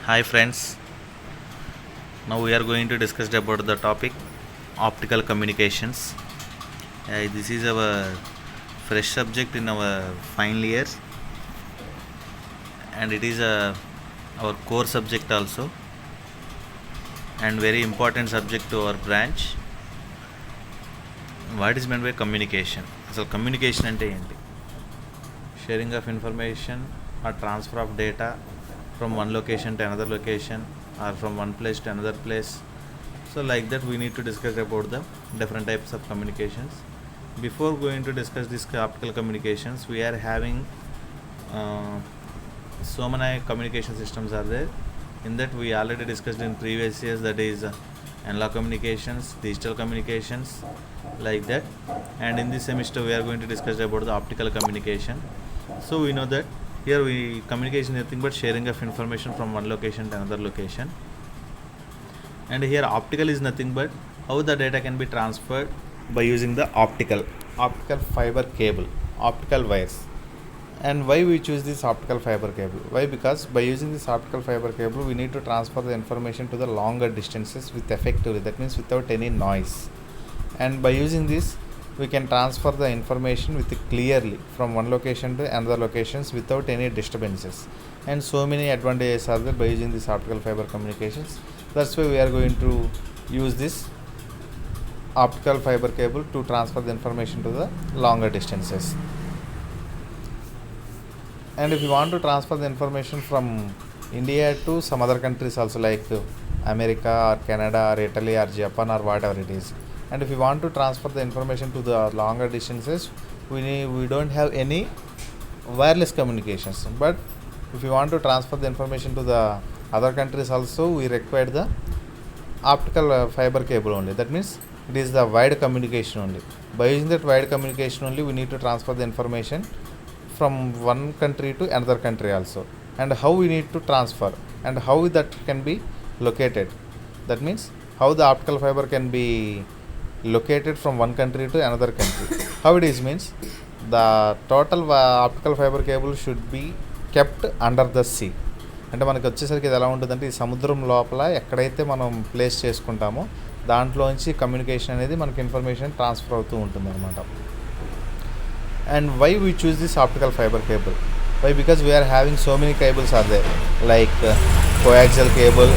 Hi friends, now we are going to discuss about the topic optical communications. This is our fresh subject in our final years, and it is our core subject also, and very important subject to our branch. What is meant by communication? So communication ante enti? Sharing of information or transfer of data from one location to another location or from one place to another place. So like that we need to discuss about the different types of communications. Before going to discuss this optical communications, we are having so many communication systems are there. In that we already discussed in previous years, that is analog communications, digital communications, like that. And in this semester we are going to discuss about the optical communication. So we know that here we communication is nothing but sharing of information from one location to another location, and here optical is nothing but how the data can be transferred by using the optical fiber cable, optical wires. And why we choose this optical fiber cable? Why? Because by using this optical fiber cable we need to transfer the information to the longer distances with effectively, that means without any noise. And by using this we can transfer the information with clearly from one location to another locations without any disturbances. And so many advantages are there by using this optical fiber communications. That's why we are going to use this optical fiber cable to transfer the information to the longer distances. And if you want to transfer the information from India to some other countries also, like America or Canada or Italy or Japan or whatever it is, and if you want to transfer the information to the longer distances, we don't have any wireless communications. But if you want to transfer the information to the other countries also, we require the optical fiber cable only. That means it is the wide communication only. By using that wide communication only, we need to transfer the information from one country to another country also. And how we need to transfer and how that can be located, that means how the optical fiber can be located from one country to another country. How it is means, the total optical fiber cable should be kept under the sea. అంటే మనకి వచ్చేసరికి ఇది ఎలా ఉంటుందంటే, ఈ సముద్రం లోపల ఎక్కడైతే మనం ప్లేస్ చేసుకుంటామో దాంట్లోంచి కమ్యూనికేషన్ అనేది మనకి ఇన్ఫర్మేషన్ ట్రాన్స్ఫర్ అవుతూ ఉంటుంది అనమాట. And why we choose this optical fiber cable? Why? Because we are having so many cables are there, like coaxial cable,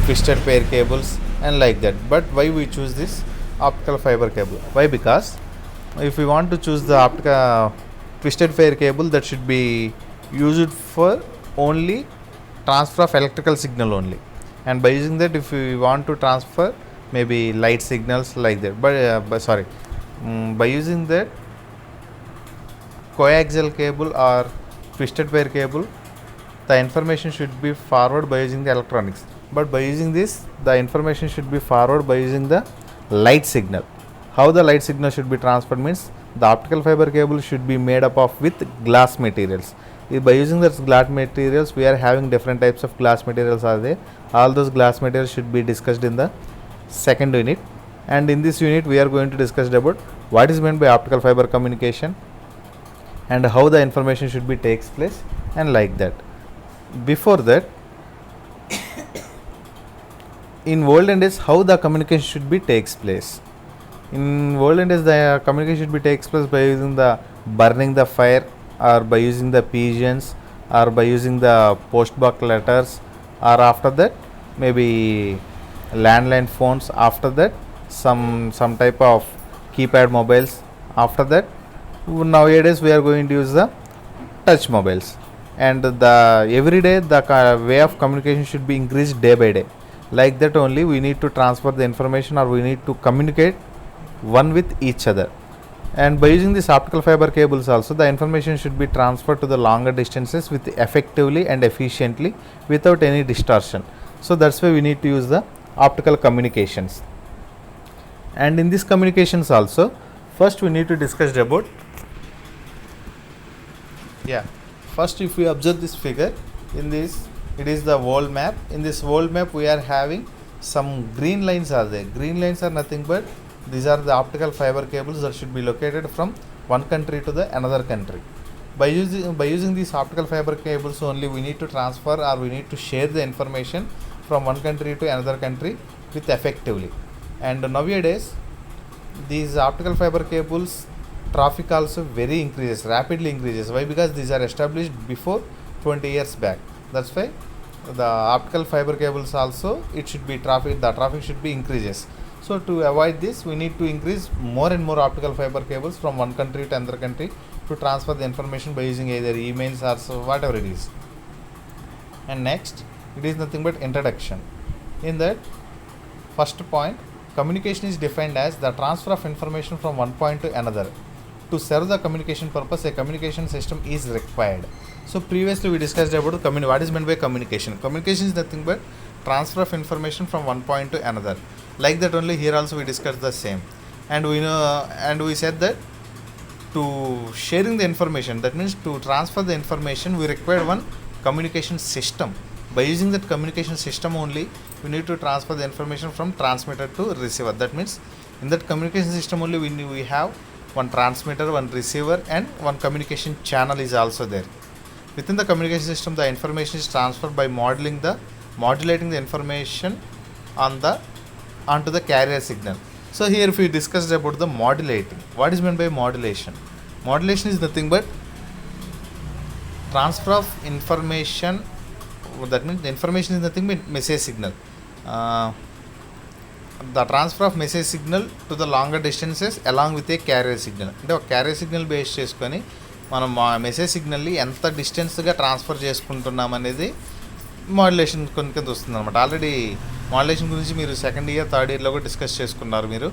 twisted pair cables, and like that. But why we choose this optical fiber cable? Why? Because if we want to choose the optical twisted pair cable, that should be used for only transfer of electrical signal only. And by using that, if we want to transfer maybe light signals, like that. By using that coaxial cable or twisted pair cable, the information should be forward by using the electronics. But by using this, the information should be forward by using the light signal. How the light signal should be transferred means, the optical fiber cable should be made up of with glass materials. By using those glass materials, we are having different types of glass materials are there. All those glass materials should be discussed in the second unit. And in this unit we are going to discuss about what is meant by optical fiber communication and how the information should be takes place, and like that. Before that, in olden days, how the communication should be takes place. In olden days, the communication should be takes place by using the burning the fire, or by using the pigeons, or by using the post box letters, or after that maybe landline phones, after that some type of keypad mobiles, after that nowadays we are going to use the touch mobiles. And the every day the way of communication should be increased day by day. Like that only we need to transfer the information, or we need to communicate one with each other. And by using this optical fiber cables also, the information should be transferred to the longer distances with effectively and efficiently without any distortion. So that's why we need to use the optical communications. And in these communications also, first we need to discuss about, first if we observe this figure, in this it is the world map. In this world map we are having some green lines are there. Green lines are nothing but these are the optical fiber cables that should be located from one country to the another country. By using these optical fiber cables only, we need to transfer or we need to share the information from one country to another country with effectively. And nowadays, these optical fiber cables traffic also very increases, rapidly increases. Why? Because these are established before 20 years back. That's why the optical fiber cables also, it should be traffic, the traffic should be increases. So to avoid this, we need to increase more and more optical fiber cables from one country to another country to transfer the information by using either emails or so whatever it is. And next, it is nothing but introduction. In that first point, communication is defined as the transfer of information from one point to another. To serve the communication purpose, a communication system is required. So previously we discussed about what is meant by communication. Communication is nothing but transfer of information from one point to another. Like that only here also we discussed the same. And we said that to sharing the information, that means to transfer the information, we require one communication system. By using that communication system only, we need to transfer the information from transmitter to receiver. That means in that communication system only we have one transmitter, one receiver, and one communication channel is also there. Within the communication system, the information is transferred by modulating the information onto the carrier signal. So here if we discussed about the modulating, what is meant by modulation? Modulation is nothing but transfer of information. That means the information is nothing but message signal. The transfer of message signal to the longer distances along with a carrier signal. అంటే ఒక carrier signal base చేసుకొని మనం message సిగ్నల్ని ఎంత డిస్టెన్స్గా transfer చేసుకుంటున్నాం అనేది modulation కొన్ని కింద వస్తుంది అనమాట. ఆల్రెడీ మాడ్యులేషన్ గురించి మీరు సెకండ్ ఇయర్ థర్డ్ ఇయర్లో కూడా డిస్కస్ చేసుకున్నారు మీరు.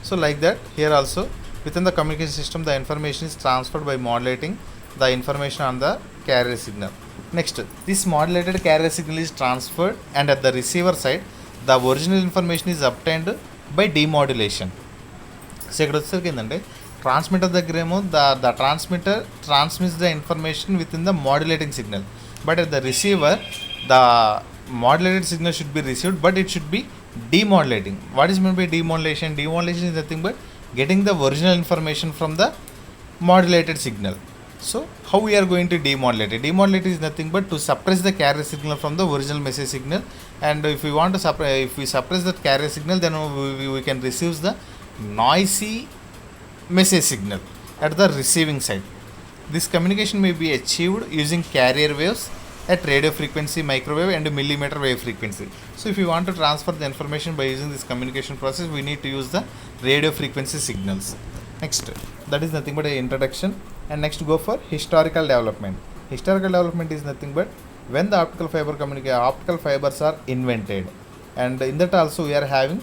So like that here also with in the communication system the information is transferred by modulating the information on the carrier signal. Next, this modulated carrier signal is transferred, and at the receiver side, the original information is obtained by demodulation. So ఇక్కడ వచ్చేసరికి ఏంటంటే transmitter దగ్గరేమో the transmitter transmits the information within the modulating signal, but at the receiver, the modulated signal should be received, but it should be demodulating. What is meant by demodulation? Demodulation is nothing but getting the original information from the modulated signal. So how we are going to demodulate it? Demodulate is nothing but to suppress the carrier signal from the original message signal, and if we want to suppress that carrier signal, then we can receive the noisy message signal at the receiving side. This communication may be achieved using carrier waves at radio frequency, microwave, and millimeter wave frequency. So if you want to transfer the information by using this communication process, we need to use the radio frequency signals. Next, that is nothing but an introduction. And next, go for historical development. Historical development is nothing but when the optical fibers are invented, and in that also we are having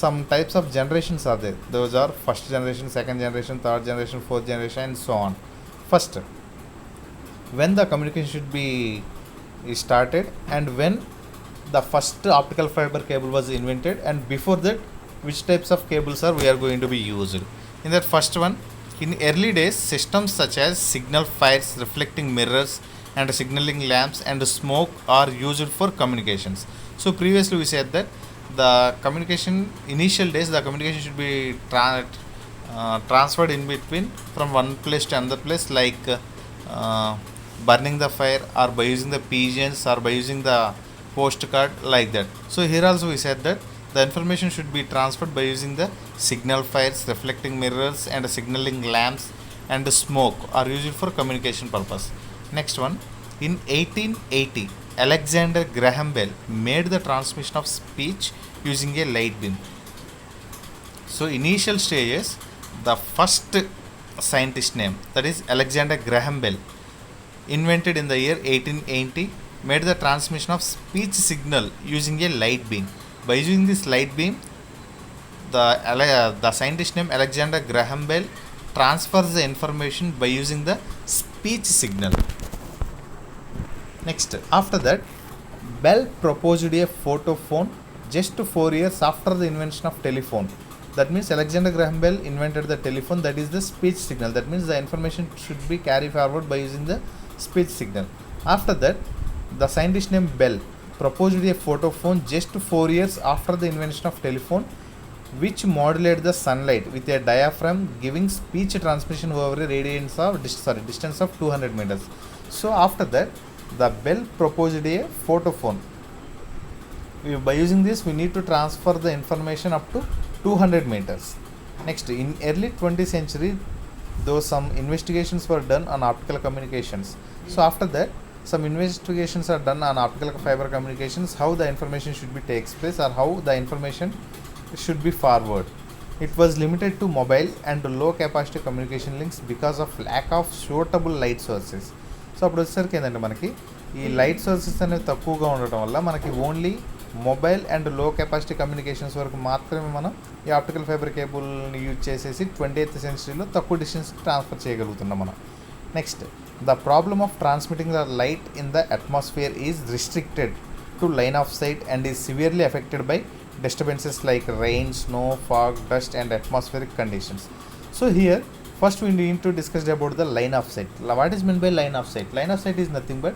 some types of generations are there. Those are first generation, second generation, third generation, fourth generation, and so on. First, when the communication should be started, and when the first optical fiber cable was invented, and before that which types of cables are we are going to be used. In that first one, in early days, systems such as signal fires, reflecting mirrors, and signaling lamps and smoke are used for communications. So previously we said that the communication, initial days, the communication should be transferred in between from one place to another place, like burning the fire, or by using the pigeons, or by using the postcard, like that. So here also we said that the information should be transferred by using the signal fires, reflecting mirrors, and signaling lamps and smoke are used for communication purpose. Next one, in 1880, Alexander Graham Bell made the transmission of speech using a light beam. So initial stages, the first scientist name, that is Alexander Graham Bell, invented in the year 1880, made the transmission of speech signal using a light beam. By using this light beam, the scientist named Alexander Graham Bell transfers the information by using the speech signal. Next, after that, Bell proposed a photophone just 4 years after the invention of telephone. That means Alexander Graham Bell invented the telephone, that is the speech signal. That means the information should be carried forward by using the speech signal. After that, the scientist named Bell proposed a photophone just 4 years after the invention of telephone, which modulate the sunlight with a diaphragm giving speech transmission over a distance of 200 meters. So after that, the Bell proposed a photophone. By using this, we need to transfer the information up to 200 meters. Next, in early 20th century, though some investigations were done on optical communications. So after that, some investigations are done on optical fiber communications, how the information should be takes place or how the information should be forward. It was limited to mobile and to low capacity communication links because of lack of suitable light sources. So అప్పుడు వచ్చేసరికి ఏంటంటే మనకి ఈ light sources అనేవి తక్కువగా ఉండటం వల్ల మనకి ఓన్లీ మొబైల్ అండ్ లో కెపాసిటీ కమ్యూనికేషన్స్ వరకు మాత్రమే మనం ఈ ఆప్టికల్ ఫైబర్ కేబుల్ని యూజ్ చేసేసి 20th సెంచరీలో తక్కువ డిస్టెన్స్ ట్రాన్స్ఫర్ చేయగలుగుతున్నాం మనం. Next, the problem of transmitting the light in the atmosphere is restricted to line of sight and is severely affected by disturbances like rain, snow, fog, dust and atmospheric conditions. So here first we need to discuss about the line of sight. What is meant by line of sight? Line of sight is nothing but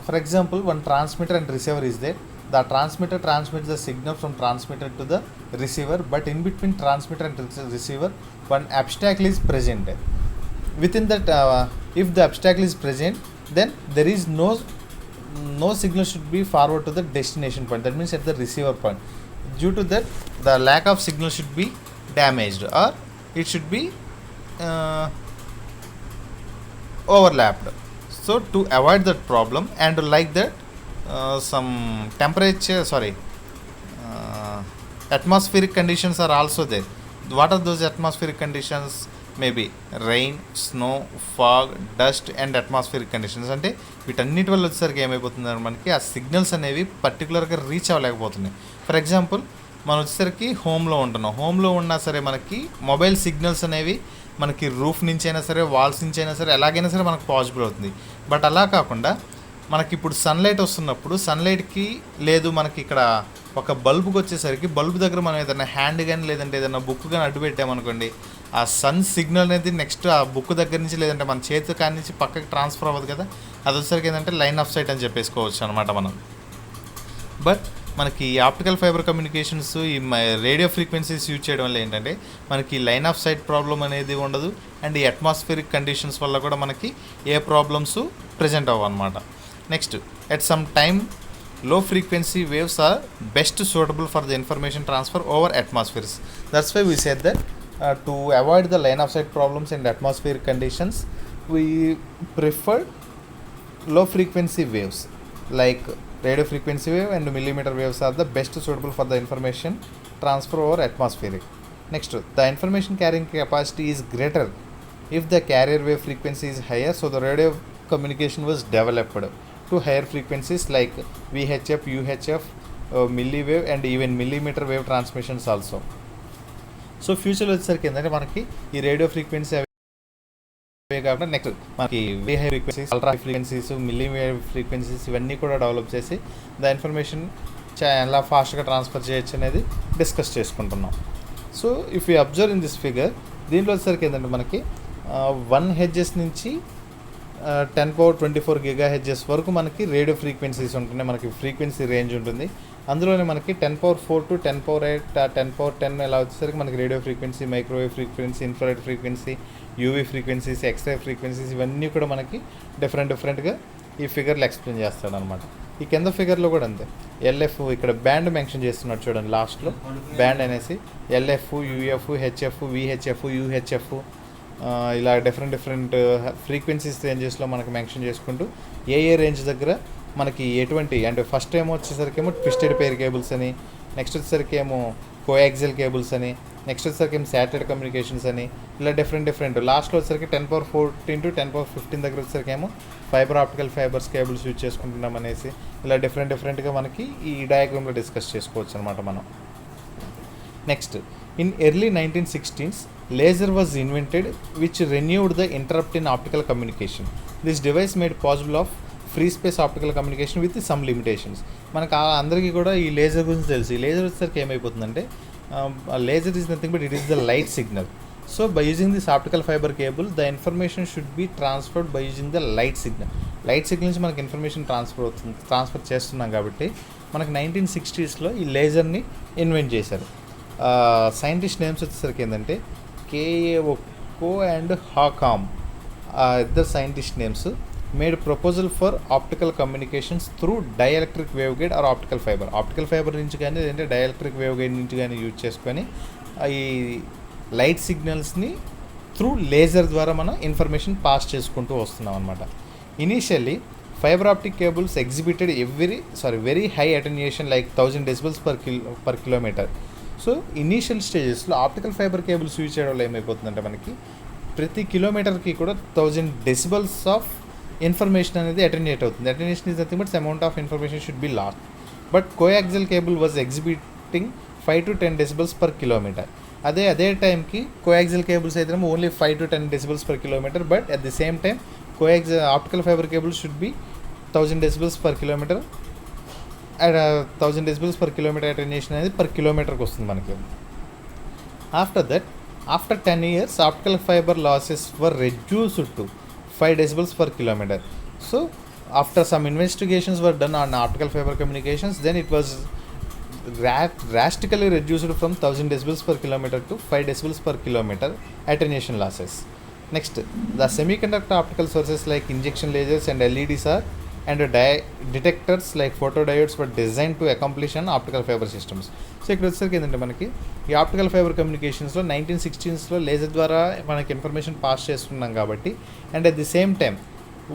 for example, one transmitter and receiver is there. The transmitter transmits the signal from transmitter to the receiver, but in between transmitter and receiver one obstacle is present. Within that if the obstacle is present, then there is no signal should be forward to the destination point, that means at the receiver point. Due to that, the lack of signal should be damaged or it should be overlapped. So to avoid that problem and like that some atmospheric conditions are also there. What are those atmospheric conditions? Maybe rain, snow, fog, dust and atmospheric conditions. అంటే వీటన్నిటి వల్ల వచ్చేసరికి ఏమైపోతుందంటే మనకి ఆ signals అనేవి పర్టికులర్గా reach అవ్వలేకపోతున్నాయి. For example మనం వచ్చేసరికి హోమ్లో ఉంటున్నాం, హోమ్లో ఉన్నా సరే మనకి మొబైల్ సిగ్నల్స్ అనేవి మనకి రూఫ్ నుంచి అయినా సరే, వాల్స్ నుంచి అయినా సరే, ఎలాగైనా సరే మనకు పాసిబుల్ అవుతుంది. బట్ అలా కాకుండా మనకి ఇప్పుడు సన్లైట్ వస్తున్నప్పుడు సన్లైట్కి లేదు, మనకి ఇక్కడ ఒక బల్బుకి వచ్చేసరికి బల్బు దగ్గర మనం ఏదైనా హ్యాండ్ కానీ లేదంటే ఏదైనా బుక్ కానీ అడ్డు పెట్టామనుకోండి, ఆ సన్ సిగ్నల్ అనేది నెక్స్ట్ ఆ బుక్ దగ్గర నుంచి లేదంటే మన చేతి కాడి నుంచి పక్కకి ట్రాన్స్ఫర్ అవ్వదు కదా, అది వచ్చేసరికి ఏంటంటే లైన్ ఆఫ్ సైట్ అని చెప్పేసుకోవచ్చు అనమాట మనం. బట్ మనకి ఆప్టికల్ ఫైబర్ కమ్యూనికేషన్స్ ఈ రేడియో ఫ్రీక్వెన్సీస్ యూజ్ చేయడం వల్ల ఏంటంటే మనకి లైన్ ఆఫ్ సైట్ ప్రాబ్లం అనేది ఉండదు అండ్ ఈ అట్మాస్ఫియరిక్ కండిషన్స్ వల్ల కూడా మనకి ఏ ప్రాబ్లమ్స్ ప్రజెంట్ అవ్వవు అనమాట. Next, at some time low frequency waves are best suitable for the information transfer over atmospheres. That's why we said that to avoid the line of sight problems and atmospheric conditions, we prefer low frequency waves like radio frequency wave and millimeter waves are the best suitable for the information transfer over atmospheric. Next, the information carrying capacity is greater if the carrier wave frequency is higher, so the radio communication was developed to higher frequencies like VHF, UHF, milliwave and even millimeter wave transmissions also. So ఫ్యూచర్లో వచ్చేసరికి ఏంటంటే మనకి ఈ radio frequency అవే కాకుండా next మనకి high frequencies, ultra frequencies, milliwave frequencies ఇవన్నీ కూడా develop చేసి ద ఇన్ఫర్మేషన్ ఎలా ఫాస్ట్గా ట్రాన్స్ఫర్ చేయొచ్చు అనేది డిస్కస్ చేసుకుంటున్నాం. So if you observe in this figure, దీంట్లో వచ్చేసరికి ఏంటంటే మనకి 1 Hz నుంచి 10^24 GHz వరకు మనకి రేడియో ఫ్రీక్వెన్సీస్ ఉంటున్నాయి, మనకి ఫ్రీక్వెన్సీ రేంజ్ ఉంటుంది. అందులోనే మనకి 10^4 to 10^8, 10^10 ఇలా వచ్చేసరికి మనకి radio frequency, microwave frequency, infrared frequency, UV frequencies, X-ray frequencies ఇవన్నీ కూడా మనకి డిఫరెంట్గా ఈ ఫిగర్లు ఎక్స్ప్లెయిన్ చేస్తాడు అనమాట. ఈ కింద ఫిగర్లో కూడా అంతే, ఎల్ఎఫ్ ఇక్కడ బ్యాండ్ మెన్షన్ చేస్తున్నాడు చూడండి లాస్ట్లో, బ్యాండ్ అనేసి LF, UF, HF, VHF, UHF ఇలా డిఫరెంట్ ఫ్రీక్వెన్సీస్ రేంజెస్లో మనకి మెన్షన్ చేసుకుంటూ ఏ రేంజ్ దగ్గర మనకి ఎటువంటి, అంటే ఫస్ట్ ఏమో వచ్చేసరికి ఏమో ట్విస్టెడ్ పెయిర్ కేబుల్స్ అని, నెక్స్ట్ వచ్చేసరికి ఏమో కోయాక్సిల్ కేబుల్స్ అని, నెక్స్ట్ వచ్చేసరికి ఏమో శాటిలైట్ కమ్యూనికేషన్స్ అని, ఇలా డిఫరెంట్ లాస్ట్లో వచ్చేసరికి 10^14 to 10^15 దగ్గర వచ్చేసరికి ఏమో fibre optical fibres cables use చేసుకుంటున్నాం అనేసి ఇలా డిఫరెంట్గా మనకి ఈ డయాగ్రామ్లో డిస్కస్ చేసుకోవచ్చు అనమాట మనం. Next, in early 1916s, laser was invented which renewed the interrupt in optical communication. This device made possible of free space optical communication with some limitations. మనకు అందరికీ కూడా ఈ లేజర్ గురించి తెలుసు. ఈ లేజర్ వచ్చేసరికి ఏమైపోతుందంటే laser is nothing but it is the light signal. So by using this optical fibre cable the information should be transferred by using the light signal. Light signal నుంచి మనకి ఇన్ఫర్మేషన్ ట్రాన్స్ఫర్ చేస్తున్నాం కాబట్టి మనకి 1960స్లో ఈ లేజర్ని ఇన్వెంట్ చేశారు. Scientist names వచ్చేసరికి ఏంటంటే కేఏ ఒక్కో అండ్ హాకామ్, ఇద్దరు scientist names made proposal for optical communications through dielectric waveguide or optical fibre. Optical fibre నుంచి కానీ లేదంటే డైఎలక్ట్రిక్ వేవ్ గైడ్ నుంచి కానీ యూజ్ చేసుకొని ఈ లైట్ సిగ్నల్స్ని త్రూ లేజర్ ద్వారా మనం ఇన్ఫర్మేషన్ పాస్ చేసుకుంటూ వస్తున్నాం అనమాట. Initially fibre optic cables exhibited very high attenuation like 1000 decibels per kilometre. So initial స్టేజెస్లో ఆప్టికల్ ఫైబర్ కేబుల్స్ యూజ్ చేయడం వల్ల ఏమైపోతుందంటే మనకి ప్రతి కిలోమీటర్కి కూడా 1000 డెసిబల్స్ ఆఫ్ ఇన్ఫర్మేషన్ అనేది అటెన్యూయేట్ అవుతుంది. Attenuation is nothing but amount of information should be lost. But coaxial cable was exhibiting 5 to 10 decibels per kilometre. అదే టైంకి కోయాక్సిల్ కేబుల్స్ అయితే only 5 to 10 decibels per kilometre. But at the same time optical fibre cables should be 1000 decibels per kilometre. 1000 decibels per kilometre attenuation అనేది per కిలోమీటర్కి వస్తుంది మనకి. After 10 years optical fibre losses were reduced to 5 decibels per kilometer. So after some investigations were done on optical fiber communications, then it was drastically reduced from 1000 decibels per kilometer to 5 decibels per kilometer attenuation losses. Next, the semiconductor optical sources like injection lasers and LEDs and detectors like photodiodes were designed to accomplish an optical fiber systems. So ఇక్కడ వచ్చేసరికి ఏంటంటే మనకి ఈ optical fibre కమ్యూనికేషన్స్లో 1960స్లో laser ద్వారా మనకి information pass చేస్తున్నాం కాబట్టి, and at the same time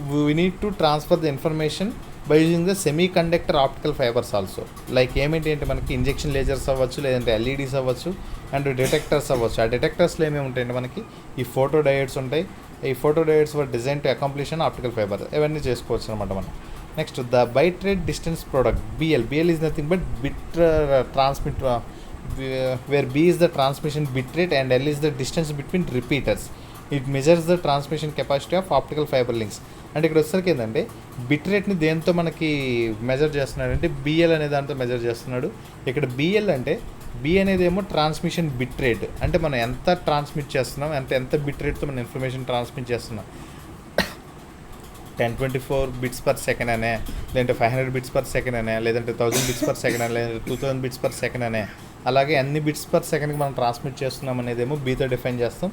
we need to transfer the information by using the semi conductor optical fibres also. Like ఏమిటి అంటే మనకి ఇంజెక్షన్ లేజర్స్ అవ్వచ్చు, లేదంటే ఎల్ఈడీస్ అవ్వచ్చు, అండ్ డిటెక్టర్స్ అవ్వచ్చు. ఆ డిటెక్టర్స్లో ఏమేమి ఉంటాయంటే మనకి ఈ ఫోటో డయోడ్స్ ఉంటాయి. ఈ photodiodes were designed to accomplish an optical fibre. ఇవన్నీ చేసుకోవచ్చు అనమాట మనం. Next, the bit rate distance product BL is nothing but bit transmit, where B is the transmission bit rate and L is the distance between repeaters. It measures the transmission capacity of optical fiber links. అంటే ఇక్కడ వచ్చేసరికి ఏంటంటే bit రేట్ని దేంతో మనకి measure చేస్తున్నాడు అంటే BL అనే దాంతో మెజర్ చేస్తున్నాడు. ఇక్కడ BL అంటే B అనేది ఏమో ట్రాన్స్మిషన్ బిట్ రేట్, అంటే మనం ఎంత ట్రాన్స్మిట్ చేస్తున్నాం, ఎంత బిట్ రేట్తో మనం ఇన్ఫర్మేషన్ ట్రాన్స్మిట్ చేస్తున్నాం. 1024 bits per second అనే, లేదంటే 500 bits per second అనే, లేదంటే 1000 bits per second అనే, లేదంటే 2000 bits per second అనే, అలాగే అన్ని బిట్స్ పర్ సెకండ్కి మనం ట్రాన్స్మిట్ చేస్తున్నాం అనేదేమో బీతో డిఫైన్ చేస్తాం.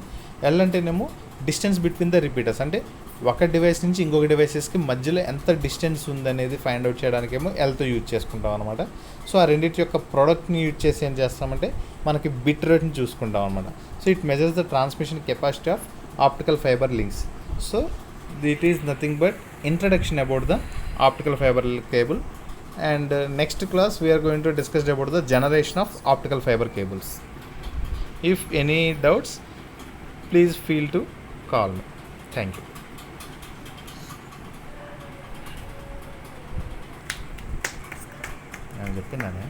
ఎల్ అంటేనేమో డిస్టెన్స్ బిట్వీన్ ద రిపీటర్స్, అంటే ఒక డివైస్ నుంచి ఇంకొక డివైసెస్కి మధ్యలో ఎంత డిస్టెన్స్ ఉందనేది ఫైండ్ అవుట్ చేయడానికేమో ఎల్తో యూజ్ చేసుకుంటాం అనమాట. సో ఆ రెండింటి యొక్క ప్రోడక్ట్ని యూజ్ చేసి ఏం చేస్తామంటే మనకి బిట్ రేట్ని చూసుకుంటాం అనమాట. So it measures the transmission capacity of optical fibre links. So it is nothing but introduction about the optical fiber cable, and next class we are going to discuss about the generation of optical fiber cables. If any doubts, please feel to call me. Thank you. నేను చెప్పిందానే.